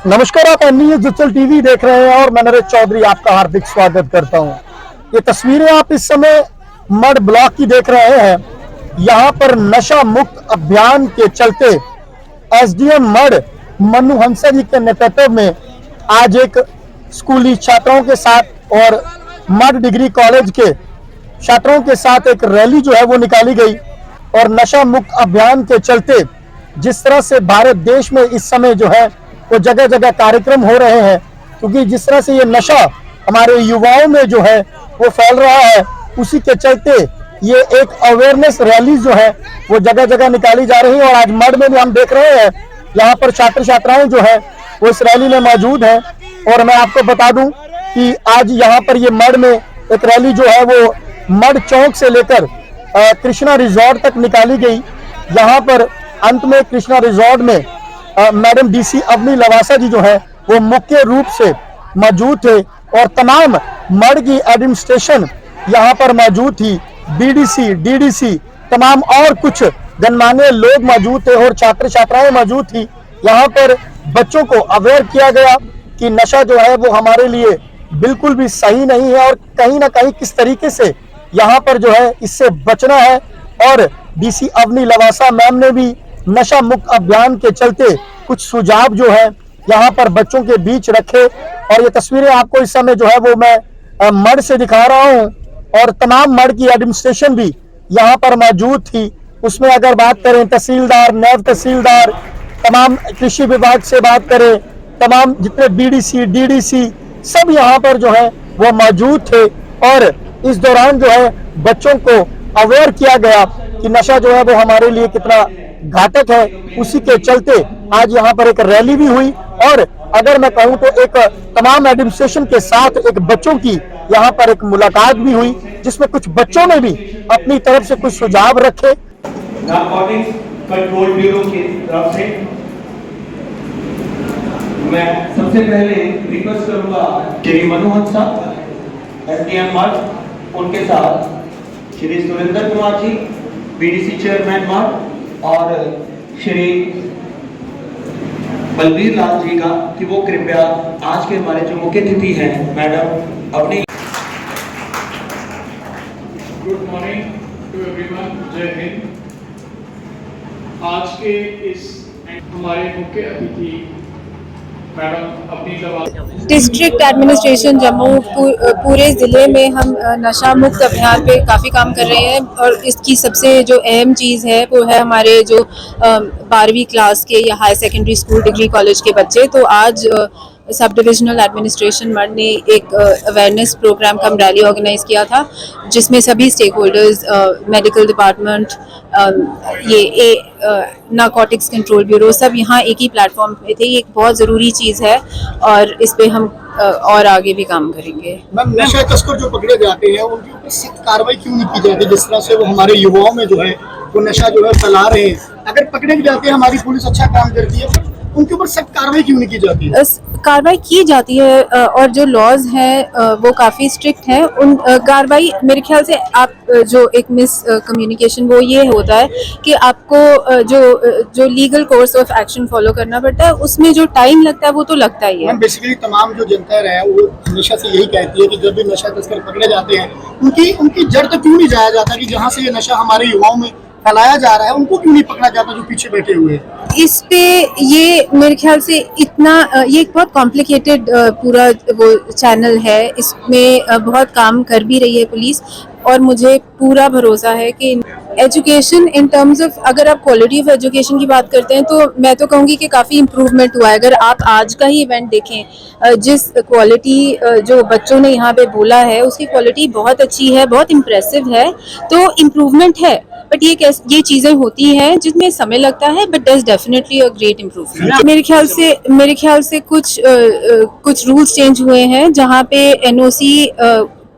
नमस्कार, आप एमनीएस digital TV देख रहे हैं और मैं नरेश चौधरी आपका हार्दिक स्वागत करता हूं। ये तस्वीरें आप इस समय मड ब्लॉक की देख रहे हैं। यहां पर नशा मुक्त अभियान के चलते एसडीएम मड मनु हंसा जी के नेतृत्व में आज एक स्कूली छात्रों के साथ और मड डिग्री कॉलेज के छात्रों के साथ एक रैली जो है वो निकाली गई। और नशा मुक्त अभियान के चलते जिस तरह से भारत देश में इस समय जो है वो जगह जगह कार्यक्रम हो रहे हैं, क्योंकि जिस तरह से ये नशा हमारे युवाओं में जो है वो फैल रहा है, उसी के चलते ये एक अवेयरनेस रैली जो है वो जगह जगह निकाली जा रही है। और आज मड में भी हम देख रहे हैं यहाँ पर छात्र छात्राएं जो है वो इस रैली में मौजूद हैं। और मैं आपको बता दूं कि आज यहाँ पर ये मड में एक रैली जो है वो मड चौक से लेकर कृष्णा रिजॉर्ट तक निकाली गई। यहाँ पर अंत में कृष्णा रिजॉर्ट में मैडम डीसी अवनी लवासा जी जो है वो मुख्य रूप से मौजूद थे और तमाम मड की एडमिनिस्ट्रेशन यहाँ पर मौजूद थी। बीडीसी, डीडीसी, तमाम और कुछ गणमान्य लोग मौजूद थे और छात्र छात्राएं मौजूद थी। यहाँ पर बच्चों को अवेयर किया गया कि नशा जो है वो हमारे लिए बिल्कुल भी सही नहीं है और कहीं ना कहीं किस तरीके से यहाँ पर जो है इससे बचना है। और डीसी अवनी लवासा मैम ने भी नशा मुक्त अभियान के चलते कुछ सुझाव जो है यहाँ पर बच्चों के बीच रखे। और ये तस्वीरें आपको इस समय जो है वो मैं मड से दिखा रहा हूँ और तमाम मड की एडमिनिस्ट्रेशन भी यहाँ पर मौजूद थी। उसमें अगर बात करें तहसीलदार, नायब तहसीलदार, तमाम कृषि विभाग से बात करें, तमाम जितने बीडीसी, डीडीसी सब यहाँ पर जो है वो मौजूद थे। और इस दौरान जो है बच्चों को अवेयर किया गया कि नशा जो है वो हमारे लिए कितना घातक है। उसी के चलते आज यहाँ पर एक रैली भी हुई और अगर मैं कहूँ तो एक तमाम एडमिनिस्ट्रेशन के साथ एक बच्चों की यहाँ पर एक मुलाकात भी हुई, जिसमें कुछ बच्चों ने भी अपनी तरफ से कुछ सुझाव रखे। नारकोटिक्स कंट्रोल ब्यूरो की तरफ से मैं सबसे पहले रिक्वेस्ट करूंगा श्री मनु हंसा एसडीएम मड, उनके साथ Shri Surendra Kumar ji BDC chairman mud और श्री बलबीर लाल जी का कि वो कृपया आज के हमारे जो मुख्य अतिथि हैं मैडम अपनी। गुड मॉर्निंग टू एवरीवन, जय हिंद। आज के इस हमारे मुख्य अतिथि मैडम अपनी डिस्ट्रिक्ट एडमिनिस्ट्रेशन जम्मू पूरे ज़िले में हम नशा मुक्त अभियान पे काफ़ी काम कर रहे हैं। और इसकी सबसे जो अहम चीज़ है वो है हमारे जो 12वीं क्लास के या high secondary school degree college के बच्चे। तो आज सब डिविजनल एडमिनिस्ट्रेशन मड ने एक अवेयरनेस प्रोग्राम कम रैली ऑर्गेनाइज़ किया था, जिसमें सभी स्टेक होल्डर्स, मेडिकल डिपार्टमेंट, ये नारकोटिक्स कंट्रोल ब्यूरो सब यहाँ एक ही प्लेटफॉर्म पे थे। ये एक बहुत ज़रूरी चीज़ है और इस पे हम और आगे भी काम करेंगे। मैम, नशा तस्कर जो पकड़े जाते हैं उनके ऊपर सख्त कार्रवाई क्यों नहीं की जाती? जिस तरह से वो हमारे युवाओं में जो है वो नशा जो है फैला रहे हैं, अगर पकड़े भी जाते हैं हमारी पुलिस अच्छा काम करती है, उनके ऊपर सख्त कार्रवाई क्यों नहीं की जाती है? कार्रवाई की जाती है और जो लॉज हैं वो काफ़ी स्ट्रिक्ट हैं। उन कार्रवाई मेरे ख्याल से आप जो एक मिस कम्युनिकेशन वो ये होता है कि आपको जो legal course of action follow करना पड़ता है, उसमें जो टाइम लगता है वो तो लगता ही है। बेसिकली तमाम जो जनता है वो हमेशा से यही कहती है कि जब भी नशा तस्कर पकड़े जाते हैं उनकी जड़ तक क्यों नहीं जाया जाता कि जहाँ से ये नशा हमारे युवाओं में फैलाया जा रहा है उनको क्यों नहीं पकड़ा जाता जो पीछे बैठे हुए हैं? इस पे ये मेरे ख्याल से इतना ये एक बहुत कॉम्प्लिकेटेड पूरा वो चैनल है। इसमें बहुत काम कर भी रही है पुलिस और मुझे पूरा भरोसा है कि एजुकेशन इन टर्म्स ऑफ, अगर आप क्वालिटी ऑफ एजुकेशन की बात करते हैं तो मैं तो कहूँगी कि काफ़ी इम्प्रूवमेंट हुआ है। अगर आप आज का ही इवेंट देखें, जिस क्वालिटी जो बच्चों ने यहाँ पे बोला है उसकी क्वालिटी बहुत अच्छी है, बहुत इम्प्रेसिव है। तो इम्प्रूवमेंट है, बट ये चीज़ें होती हैं जिसमें समय लगता है, but there is definitely a great improvement. मेरे ख्याल से कुछ रूल्स चेंज हुए हैं जहाँ पे एनओसी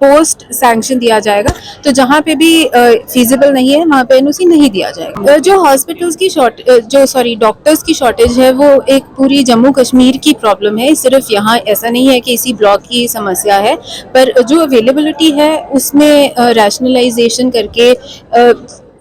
पोस्ट सैंक्शन दिया जाएगा, तो जहाँ पे भी फिजिबल नहीं है वहाँ पे एनओसी नहीं दिया जाएगा। जो हॉस्पिटल्स की डॉक्टर्स की शॉर्टेज है वो एक पूरी जम्मू कश्मीर की प्रॉब्लम है, सिर्फ यहाँ ऐसा नहीं है कि इसी ब्लॉक की समस्या है, पर जो अवेलेबिलिटी है उसमें रैशनलाइजेशन करके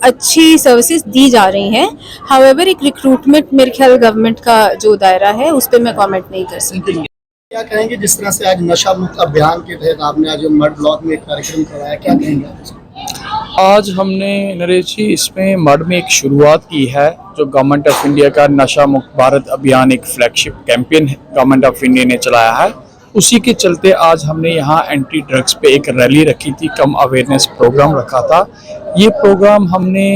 अच्छी सर्विसेज दी जा रही हैं। हाउएवर एक रिक्रूटमेंट मेरे ख्याल गवर्नमेंट का जो दायरा है उस पर मैं कमेंट नहीं कर सकती। क्या कहेंगे जिस तरह से आज नशा मुक्त अभियान के तहत आपने आज मड ब्लॉक में एक कार्यक्रम करवाया, क्या कहेंगे आप इसको? आज हमने नरेश जी इसमें मड में एक शुरुआत की है जो गवर्नमेंट ऑफ इंडिया का नशा मुक्त भारत अभियान एक flagship campaign government of India ने चलाया है। उसी के चलते आज हमने यहाँ एंटी ड्रग्स पे एक रैली रखी थी, कम अवेयरनेस प्रोग्राम रखा था। ये प्रोग्राम हमने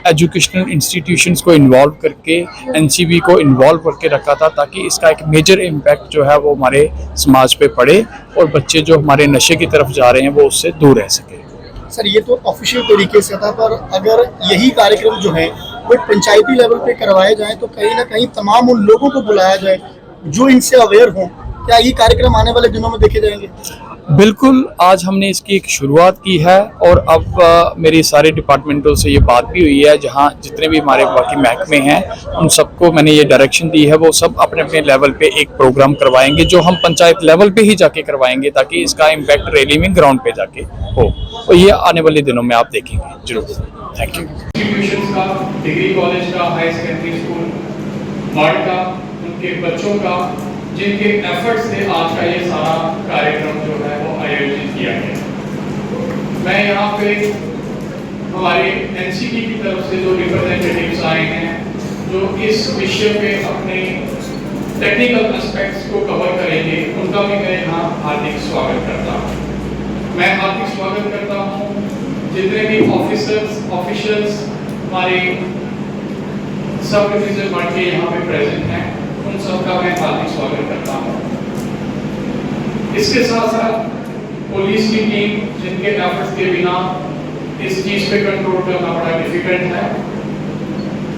एजुकेशनल इंस्टीट्यूशंस को इन्वॉल्व करके एनसीबी को इन्वॉल्व करके रखा था ताकि इसका एक मेजर इम्पैक्ट जो है वो हमारे समाज पे पड़े और बच्चे जो हमारे नशे की तरफ जा रहे हैं वो उससे दूर रह सके। सर ये तो ऑफिशियल तरीके से था, पर अगर यही कार्यक्रम जो है वो पंचायती लेवल पे करवाए जाए तो कहीं ना कहीं तमाम उन लोगों को बुलाया जाए जो इनसे अवेयर हों, क्या ये कार्यक्रम आने वाले दिनों में देखे जाएंगे? बिल्कुल, आज हमने इसकी एक शुरुआत की है और अब मेरी सारे डिपार्टमेंटों से ये बात भी हुई है, जहाँ जितने भी हमारे बाकी महकमे हैं उन सबको मैंने ये डायरेक्शन दी है, वो सब अपने अपने लेवल पे एक प्रोग्राम करवाएंगे जो हम पंचायत लेवल पे ही जाके करवाएंगे ताकि इसका इम्पैक्ट रैली में ग्राउंड पे जाके हो। और ये आने वाले दिनों में आप देखेंगे जरूर। Thank you. इंस्टीट्यूशंस का, डिग्री कॉलेज का, हाई सेकेंडरी स्कूल, वार्ड का, उनके बच्चों का, जिनके एफर्ट्स से आज का ये सारा कार्यक्रम जो है वो आयोजित किया गया। मैं यहाँ पे हमारे एनसीटी की तरफ से जो रिप्रेजेंटेटिव्स आए हैं जो इस विषय पे अपने टेक्निकल एस्पेक्ट्स को कवर करेंगे, उनका भी मैं यहाँ हार्दिक स्वागत करता हूँ। मैं हार्दिक स्वागत करता हूँ जितने भी ऑफिशियल्स हमारे सब डिवीजन बढ़ के यहाँ पे प्रेजेंट हैं, उन सबका मैं हार्दिक स्वागत करता हूँ। इसके साथ साथ पुलिस की टीम जिनके एफर्ट्स के बिना इस चीज पे कंट्रोल करना बड़ा डिफिकल्ट है,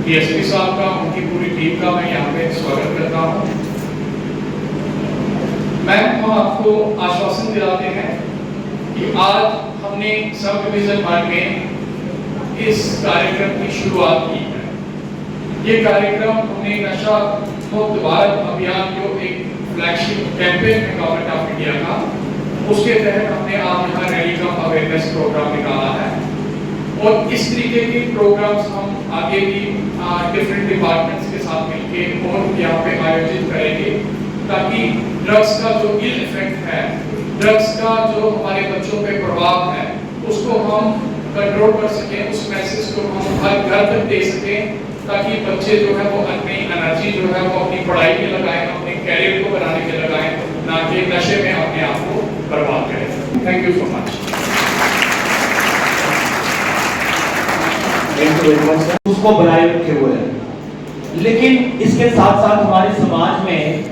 डीएसपी साहब का, उनकी पूरी टीम का मैं यहाँ पे स्वागत करता हूँ। मैं हम आपको आश्वासन दिलाते हैं कि आज हमने सब डिवीजन वार्ड में इस कार्यक्रम की शुरुआत की है। ये कार्यक्रम हमने नशा मुक्त भारत अभियान जो एक फ्लैगशिप कैंपेन है गवर्नमेंट ऑफ इंडिया का, उसके तहत हमने आज यहाँ रैली का अवेयरनेस प्रोग्राम निकाला है और इस तरीके के प्रोग्राम्स हम आगे भी डिफरेंट डिपार्टमेंट्स के साथ मिलकर और यहाँ पे आयोजित करेंगे ताकि ड्रग्स का जो इल इफेक्ट है, ड्रग्स का जो हमारे बच्चों पे प्रभाव है, उसको हम कंट्रोल कर सकें, उस मैसेज को हम हर घर तक दे सकें ताकि बच्चे जो है वो अपनी एनर्जी जो है वो अपनी पढ़ाई में लगाएं, अपने कैरियर को बनाने में लगाएं, ना कि नशे में अपने आप को बर्बाद करें। Thank you so much. उसको बनाए रखे हुए हैं, लेकिन इसके साथ साथ हमारे समाज में,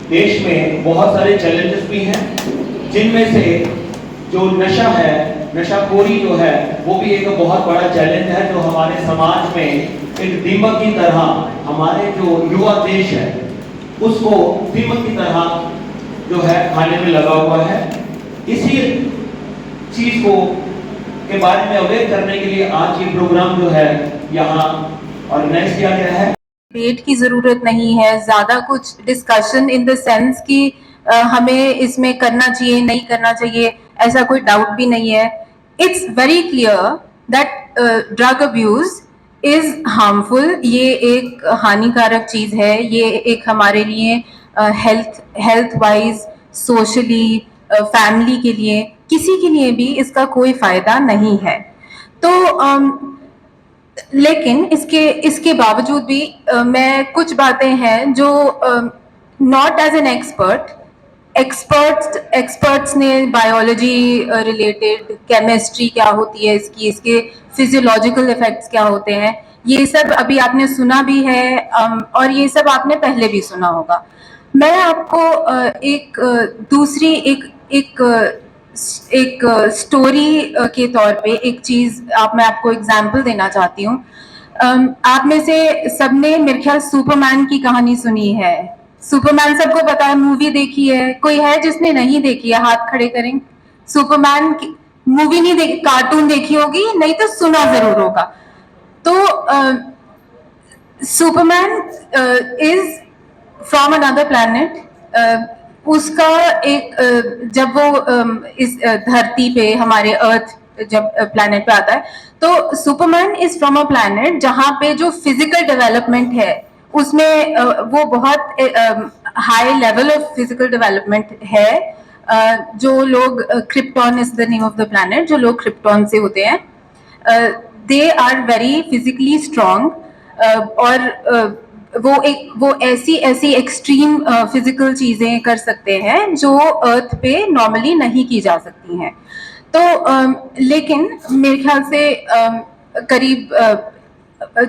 देश में बहुत सारे चैलेंजेस भी हैं, जिनमें से जो नशा है, नशाखोरी जो है वो भी एक बहुत बड़ा चैलेंज है जो हमारे समाज में एक दीमक की तरह, हमारे जो युवा देश है उसको दीमक की तरह जो है खाने में लगा हुआ है। इसी चीज को के बारे में अवेयर करने के लिए आज ये प्रोग्राम जो है यहाँ ऑर्गेनाइज किया गया है। डिबेट की जरूरत नहीं है, ज्यादा कुछ डिस्कशन इन द सेंस कि हमें इसमें करना चाहिए नहीं करना चाहिए, ऐसा कोई डाउट भी नहीं है। It's very clear that drug abuse is harmful. ये एक हानिकारक चीज है, ये एक हमारे लिए हेल्थ वाइज, सोशली, फैमिली के लिए, किसी के लिए भी इसका कोई फायदा नहीं है। तो लेकिन इसके बावजूद भी मैं कुछ बातें हैं जो नॉट एज एन एक्सपर्ट्स ने बायोलॉजी रिलेटेड, केमिस्ट्री क्या होती है इसकी, इसके फिजियोलॉजिकल इफेक्ट्स क्या होते हैं, ये सब अभी आपने सुना भी है और ये सब आपने पहले भी सुना होगा। मैं आपको दूसरी एक स्टोरी के तौर पे एक चीज मैं आपको एग्जांपल देना चाहती हूँ। आप में से सबने मेरे ख्याल सुपरमैन की कहानी सुनी है। सुपरमैन सबको पता है, मूवी देखी है। कोई है जिसने नहीं देखी है? हाथ खड़े करें। सुपरमैन की मूवी नहीं देखी, कार्टून देखी होगी, नहीं तो सुना जरूर होगा। तो Superman is from another planet. उसका एक जब वो इस धरती पे, हमारे अर्थ जब प्लैनेट पे आता है, तो Superman is from a planet जहाँ पे जो फिजिकल डेवलपमेंट है उसमें वो बहुत high level of physical development है। जो लोग Krypton is the name of the planet, जो लोग क्रिप्टॉन से होते हैं, they are very physically strong, और वो ऐसी ऐसी एक्सट्रीम फिजिकल चीजें कर सकते हैं जो अर्थ पे नॉर्मली नहीं की जा सकती हैं। तो लेकिन मेरे ख्याल से करीब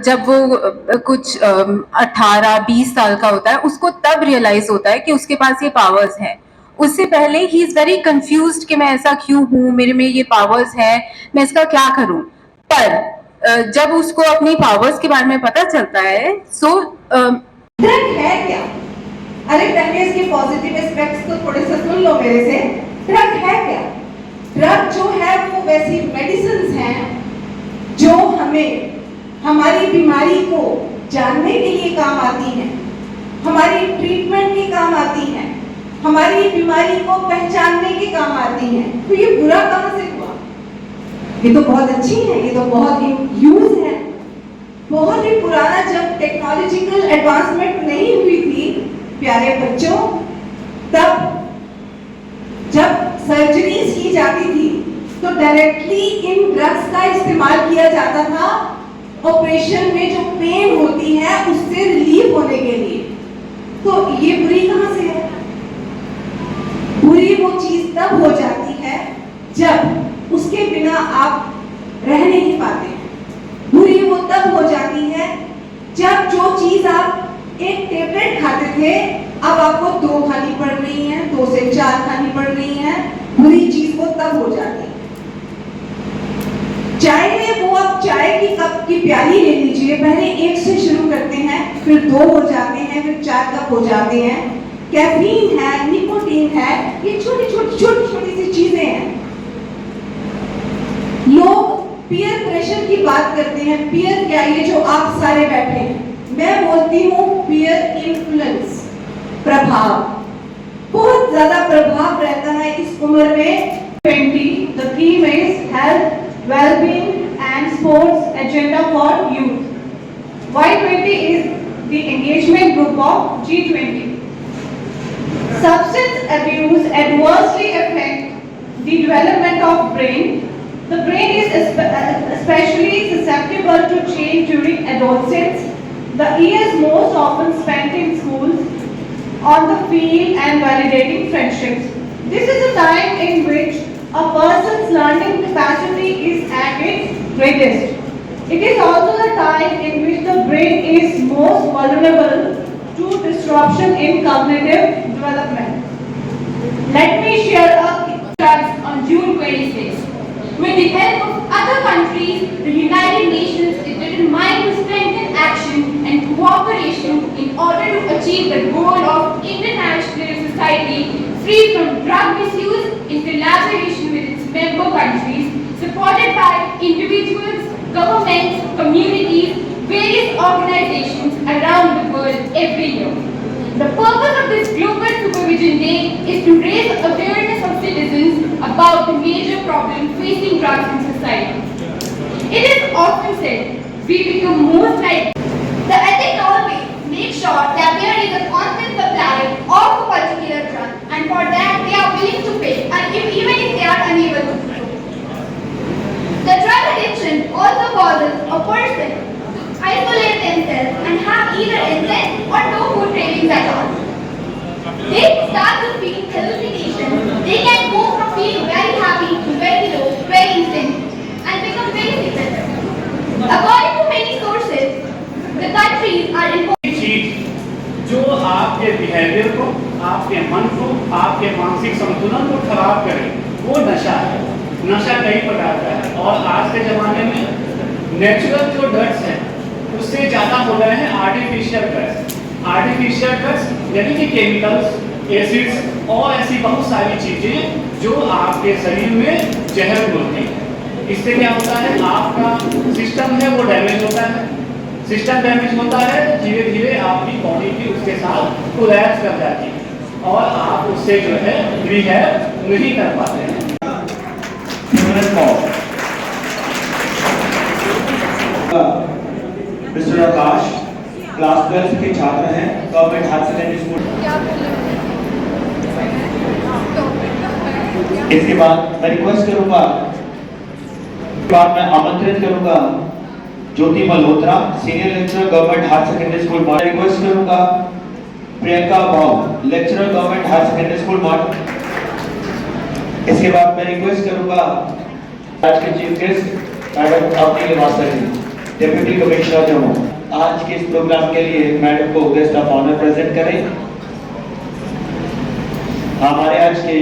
जब वो कुछ 18-20 साल का होता है, उसको तब रियलाइज होता है कि उसके पास ये पावर्स हैं। उससे पहले ही इज वेरी कंफ्यूज्ड कि मैं ऐसा क्यों हूँ, मेरे में ये पावर्स हैं, मैं इसका क्या करूं। पर जब उसको अपनी पावर्स के बारे में पता चलता है, ड्रग है क्या? अरे पहले इसके पॉजिटिव एस्पेक्ट्स तो थोड़े से सुन लो मेरे से। ड्रग है क्या? ड्रग जो है वो वैसी मेडिसिन्स हैं जो हमें हमारी बीमारी को जानने के लिए काम आती हैं, हमारी ट्रीटमेंट के काम आती हैं, हमारी बीमारी को पहचानने के काम आती हैं। तो ये बुरा कहाँ से हुआ? ये तो बहुत अच्छी है, ये तो बहुत ही यूज है। बहुत ही पुराना, जब टेक्नोलॉजिकल एडवांसमेंट नहीं हुई थी प्यारे बच्चों, तब जब सर्जरीज की जाती थी तो डायरेक्टली इन ड्रग्स का इस्तेमाल किया जाता था ऑपरेशन में जो पेन होती है उससे रिलीफ होने के लिए। तो ये बुरी कहां से है? बुरी वो चीज तब हो जाती है जब उसके बिना आप रह नहीं पाते हैं। बुरी वो तब हो जाती है जब जो चीज आप एक टेबलेट खाते थे अब आपको 2 खानी पड़ रही है, 2 से 4 खानी पड़ रही है। बुरी चीज वो तब हो जाती है। चाय में वो आप चाय की कप की प्याली ले लीजिए, पहले 1 से शुरू करते हैं, फिर 2 हो जाते हैं, फिर 4 कप हो जाते हैं। कैफीन है, निकोटीन है, ये छोटी छोटी सी चीजें हैं। लोग पीयर प्रेशर की बात करते हैं। पीयर क्या? ये जो आप सारे बैठे हैं, मैं बोलती हूँ पीयर इन्फ्लुएंस, प्रभाव। बहुत ज्यादा प्रभाव रहता है इस उम्र में। 20 the theme is health, well-being and sports agenda for youth. Y20 is the engagement group of G20. Substance abuse adversely affect the development of brain. The brain is especially susceptible to change during adolescence. The years most often spent in schools, on the field and validating friendships. This is a time in which a person's learning capacity is at its greatest. It is also the time in which the brain is most vulnerable to disruption in cognitive development. Let me share a starts on June 26. With the help of other countries, the United Nations is determined to strengthen action and cooperation in order to achieve the goal of international society free from drug misuse in collaboration with its member countries, supported by individuals, governments, communities, various organizations around the world every year. The purpose of this Global Supervision Day is to raise awareness of citizens about the major problems facing drugs in society. It is often said we become most like. The ethic always makes sure that there is a constant supply of a particular drug, and for that they are willing to pay, and even if they are unable to do so. The drug addiction also causes a person to isolate themselves and have either intent or no food cravings at all. They start to feel hallucinations. They can go from feeling very happy to very low, very instantly, and become very depressive. According to many sources, the countries are involved. चीज जो आपके behaviour को, आपके मन को, आपके मानसिक संतुलन को खराब करे वो नशा है। नशा कई प्रकार का है और आज के ज़माने में नेचुरल जो ड्रग्स हैं उससे ज़्यादा हो रहे हैं आर्टिफिशियल ड्रग्स। आर्टिफिशियल ड्रग्स यानी कि केमिकल्स, एसिड्स और ऐसी बहुत सारी चीज़ें जो आपके शरीर में जहर होती हैं। इससे क्या होता है, आपका सिस्टम है वो डैमेज होता है। सिस्टम डैमेज होता है तो धीरे धीरे आपकी बॉडी भी उसके साथ कोलैप्स कर जाती है और आप उससे जो है रिहैब नहीं कर पाते हैं। मिस्टर आकाश क्लास 12 के छात्र हैं गवर्नमेंट हायर सेकेंडरी स्कूल। इसके बाद मैं रिक्वेस्ट करूंगा, मैं आमंत्रित करूंगा Jyoti Malhotra senior lecturer government higher secondary school Mart. Request करूंगा Priyanka Bhav lecturer government higher secondary school Mart. इसके बाद मैं रिक्वेस्ट करूंगा आज के चीफ गेस्ट मैडम अपनी लिवासरी डिप्टी कमिश्नर जम्मू आज के इस प्रोग्राम के लिए मैडम को गेस्ट ऑफ ऑनर प्रेजेंट करें। हमारे आज के